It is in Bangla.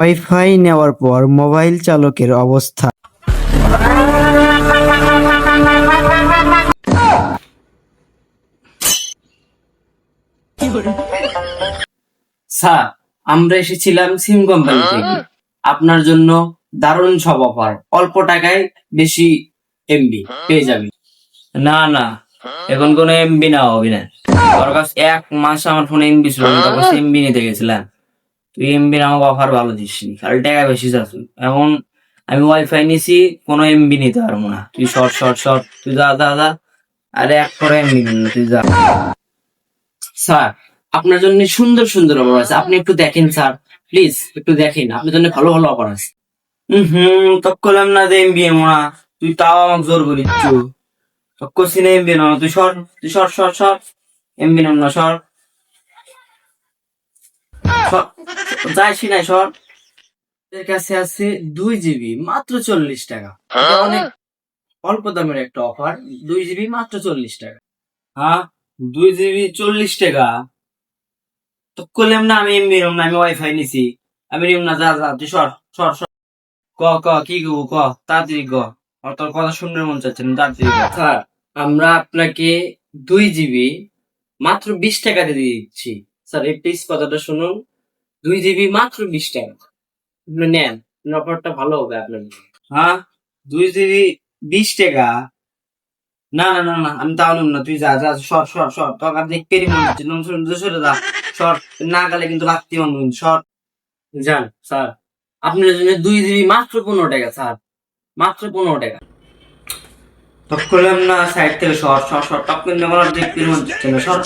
ওয়াইফাই নেওয়ার পর মোবাইল চালকের অবস্থা। স্যার, আমরা এসেছিলাম সিম কোম্পানি থেকে। আপনার জন্য দারুণ সব অফার, অল্প টাকায় বেশি এমবি পেয়ে যাবে। না না, এখন কোনো এমবি না হবে না। তোর কাছে 1 মাস আমার ফোনে এমবি ছিল, আমি তোর কাছে এমবি নিতে গেছিলাম। তুই এমবি আমাকে অফার ভালো দিসনি, খালি টাকা বেশি চাচ্ছ। এখন আমি ওয়াইফাই নিছি, কোনো এমবি নিতে পারবো না। তুই শর্ট শর্ট শর্ট, তুই যা যা যা। আরে এক করে এমবি নিন, তুই যা। স্যার, আপনার জন্য সুন্দর সুন্দর অফার আছে, আপনি একটু দেখেন স্যার, প্লিজ একটু দেখেন, আপনার জন্য ভালো ভালো অফার আছে। তক করলাম না যে এমবি না, তুই তাও আমাকে জোর করিচ্ছ। তক করছি না এমবি না, তুই সর সর সর, এমবি নাম না, সর সর, যাইছি না, সর। এর কাছে আছে 2 জিবি মাত্র 40 টাকা। এটা অনেক অল্প দামের একটা অফার। 2 জিবি মাত্র 40 টাকা। হ্যাঁ, 2 জিবি 40 টাকা। তো করলাম না আমি এমবি নিলাম না, আমি ওয়াইফাই নিছি। আমি নিলাম না, যা যা, তুই সর সর সর। ক ক কি কব, ক তাড়াতাড়ি ক। আর তোর কথা শুনতে মন চাচ্ছে না, তাড়াতাড়ি ক। স্যার, আমরা আপনাকে 2 জিবি মাত্র 20 টাকা দিয়ে দিচ্ছি। স্যার, এই প্লিজ কথাটা শুনুন। 2 জিবি মাত্র 20 টাকা। আপনি নেন, অফারটা ভালো হবে আপনার জন্য। হ্যাঁ, 2 জিবি 20 টাকা। না না না না, আমি তাও নিব না, তুই যা যা, সর সর সর, তোর কাছে দেখতেই মনে হচ্ছে নুন সরে যা। সর, না গেলে কিন্তু রাখতে মন, সর। যান স্যার, আপনার জন্য 2 জিবি মাত্র 15 টাকা স্যার, মাত্র 15 টাকা। তক করলাম না, সাইড থেকে সর সর সর, তক কিন্তু আমার দেখতে মন হচ্ছে না, সর।